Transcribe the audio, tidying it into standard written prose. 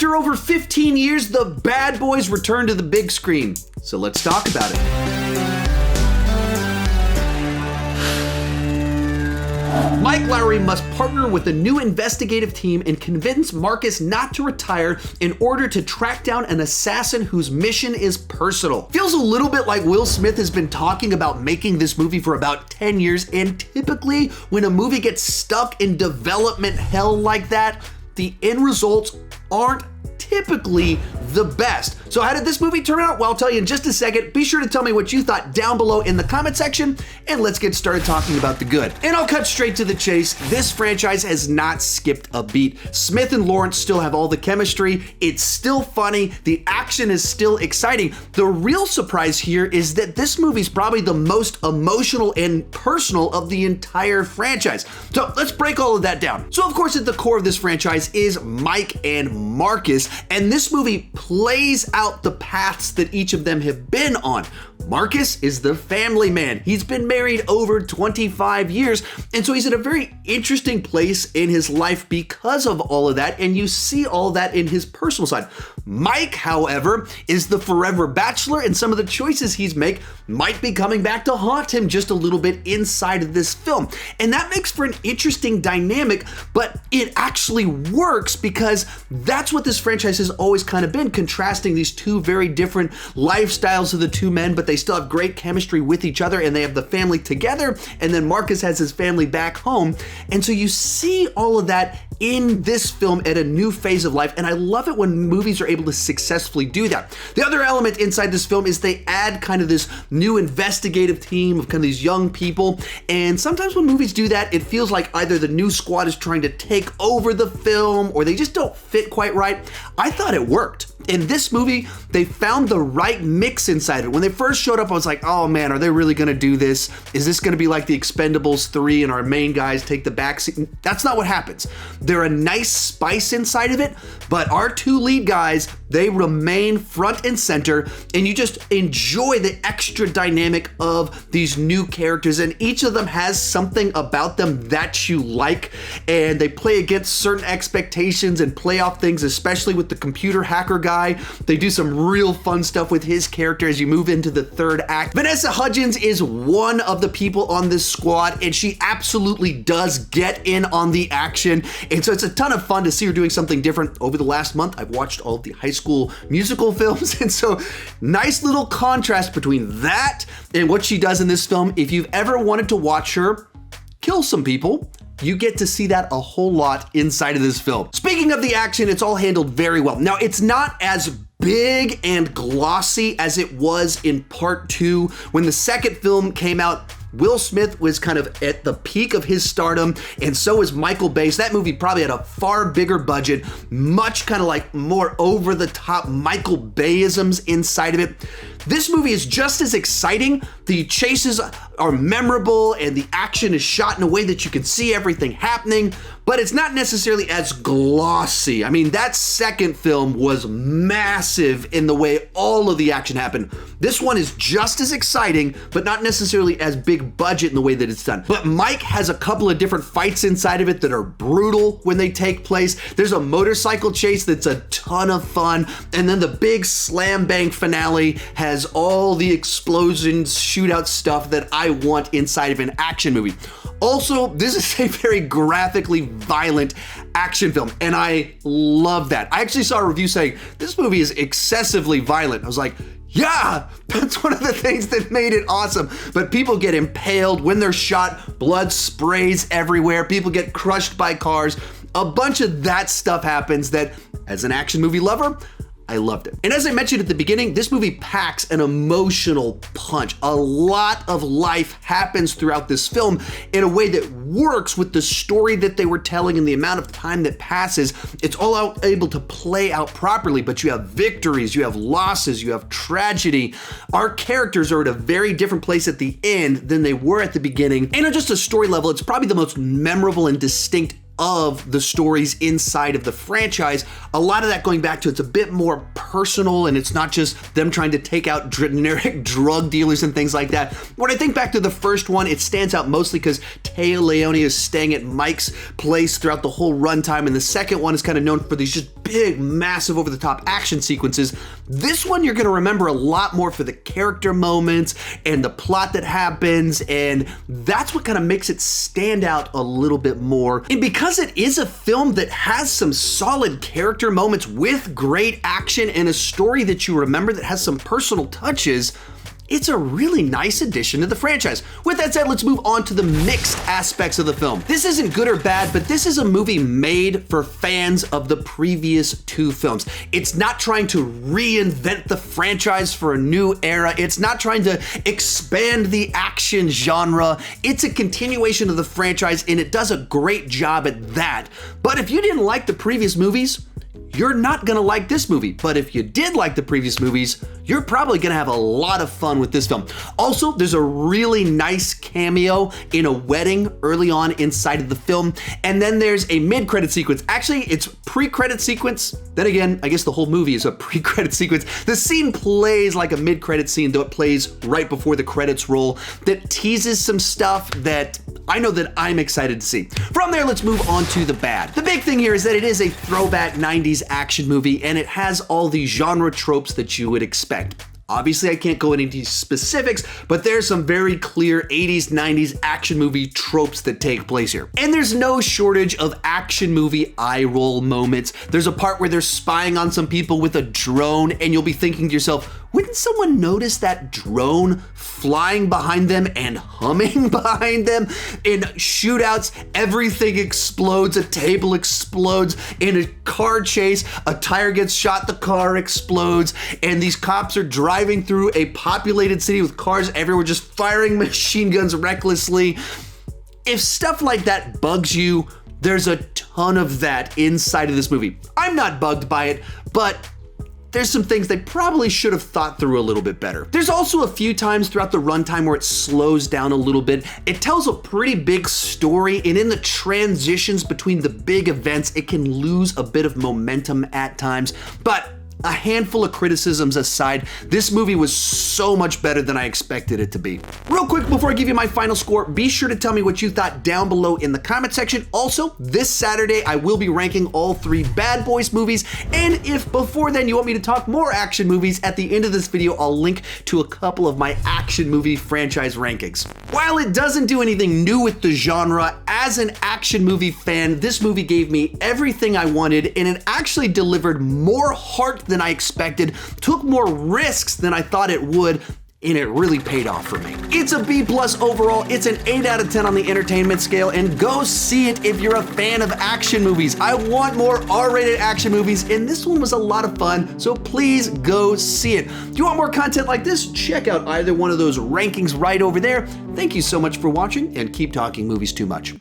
After over 15 years, the bad boys return to the big screen. So let's talk about it. Mike Lowrey must partner with a new investigative team and convince Marcus not to retire in order to track down an assassin whose mission is personal. Feels a little bit like Will Smith has been talking about making this movie for about 10 years, and typically when a movie gets stuck in development hell like that, the end results aren't typically the best. So how did this movie turn out? Well, I'll tell you in just a second. Be sure to tell me what you thought down below in the comment section, and let's get started talking about the good. And I'll cut straight to the chase. This franchise has not skipped a beat. Smith and Lawrence still have all the chemistry. It's still funny. The action is still exciting. The real surprise here is that this movie's probably the most emotional and personal of the entire franchise. So let's break all of that down. So of course, at the core of this franchise is Mike and Marcus, and this movie plays out the paths that each of them have been on. Marcus is the family man. He's been married over 25 years, and so he's in a very interesting place in his life because of all of that, and you see all that in his personal side. Mike, however, is the forever bachelor, and some of the choices he's make might be coming back to haunt him just a little bit inside of this film. And that makes for an interesting dynamic, but it actually works because that's what this franchise has always kind of been, contrasting these two very different lifestyles of the two men, but they still have great chemistry with each other, and they have the family together, and then Marcus has his family back home. And so you see all of that in this film at a new phase of life, and I love it when movies are able to successfully do that. The other element inside this film is they add kind of this new investigative team of kind of these young people, and sometimes when movies do that, it feels like either the new squad is trying to take over the film or they just don't fit quite right. I thought it worked. In this movie, they found the right mix inside it. When they first showed up, I was like, oh man, are they really gonna do this? Is this gonna be like the Expendables 3 and our main guys take the backseat? That's not what happens. They're a nice spice inside of it, but our two lead guys, they remain front and center, and you just enjoy the extra dynamic of these new characters, and each of them has something about them that you like, and they play against certain expectations and play off things, especially with the computer hacker guy. They do some real fun stuff with his character as you move into the third act. Vanessa Hudgens is one of the people on this squad, and she absolutely does get in on the action, and so it's a ton of fun to see her doing something different. Over the last month, I've watched all of the High School Musical films, and so nice little contrast between that and what she does in this film. If you've ever wanted to watch her kill some people, you get to see that a whole lot inside of this film. Speaking of the action, it's all handled very well. Now, it's not as big and glossy as it was in part 2. When the second film came out, Will Smith was kind of at the peak of his stardom, and so was Michael Bay. So that movie probably had a far bigger budget, much kind of like more over-the-top Michael Bayisms inside of it. This movie is just as exciting. The chases are memorable, and the action is shot in a way that you can see everything happening, but it's not necessarily as glossy. I mean, that second film was massive in the way all of the action happened. This one is just as exciting, but not necessarily as big budget in the way that it's done. But Mike has a couple of different fights inside of it that are brutal when they take place. There's a motorcycle chase that's a ton of fun, and then the big slam bang finale has all the explosions, shootout stuff that I want inside of an action movie. Also, this is a very graphically violent action film, and I love that. I actually saw a review saying this movie is excessively violent. I was like, yeah, that's one of the things that made it awesome. But people get impaled when they're shot, blood sprays everywhere, people get crushed by cars. A bunch of that stuff happens that, as an action movie lover, I loved it. And as I mentioned at the beginning, this movie packs an emotional punch. A lot of life happens throughout this film in a way that works with the story that they were telling and the amount of time that passes. It's all able to play out properly, but you have victories, you have losses, you have tragedy. Our characters are at a very different place at the end than they were at the beginning. And on just a story level, it's probably the most memorable and distinct of the stories inside of the franchise. A lot of that going back to it's a bit more personal, and it's not just them trying to take out generic drug dealers and things like that. When I think back to the first one, it stands out mostly because Téa Leoni is staying at Mike's place throughout the whole runtime, and the second one is kind of known for these just big, massive, over-the-top action sequences. This one you're going to remember a lot more for the character moments and the plot that happens, and that's what kind of makes it stand out a little bit more. And because it is a film that has some solid character moments with great action and a story that you remember that has some personal touches, it's a really nice addition to the franchise. With that said, let's move on to the mixed aspects of the film. This isn't good or bad, but this is a movie made for fans of the previous two films. It's not trying to reinvent the franchise for a new era. It's not trying to expand the action genre. It's a continuation of the franchise, and it does a great job at that. But if you didn't like the previous movies, you're not gonna like this movie. But if you did like the previous movies, you're probably gonna have a lot of fun with this film. Also, there's a really nice cameo in a wedding early on inside of the film. And then there's a mid-credit sequence. Actually, it's pre-credit sequence. Then again, I guess the whole movie is a pre-credit sequence. The scene plays like a mid-credit scene, though it plays right before the credits roll, that teases some stuff that I know that I'm excited to see. From there, let's move on to the bad. The big thing here is that it is a throwback 90s action movie, and it has all the genre tropes that you would expect. Obviously, I can't go into specifics, but there's some very clear 80s, 90s action movie tropes that take place here. And there's no shortage of action movie eye roll moments. There's a part where they're spying on some people with a drone, and you'll be thinking to yourself, wouldn't someone notice that drone flying behind them and humming behind them? In shootouts, everything explodes, a table explodes. In a car chase, a tire gets shot, the car explodes, and these cops are driving through a populated city with cars everywhere, just firing machine guns recklessly. If stuff like that bugs you, there's a ton of that inside of this movie. I'm not bugged by it, but there's some things they probably should have thought through a little bit better. There's also a few times throughout the runtime where it slows down a little bit. It tells a pretty big story, and in the transitions between the big events, it can lose a bit of momentum at times. But a handful of criticisms aside, this movie was so much better than I expected it to be. Real quick, before I give you my final score, be sure to tell me what you thought down below in the comment section. Also, this Saturday, I will be ranking all 3 Bad Boys movies, and if before then you want me to talk more action movies, at the end of this video, I'll link to a couple of my action movie franchise rankings. While it doesn't do anything new with the genre, as an action movie fan, this movie gave me everything I wanted, and it actually delivered more heart than I expected, took more risks than I thought it would, and it really paid off for me. It's a B+ overall. It's an 8 out of 10 on the entertainment scale, and go see it if you're a fan of action movies. I want more R-rated action movies, and this one was a lot of fun, so please go see it. If you want more content like this, check out either one of those rankings right over there. Thank you so much for watching, and keep talking movies too much.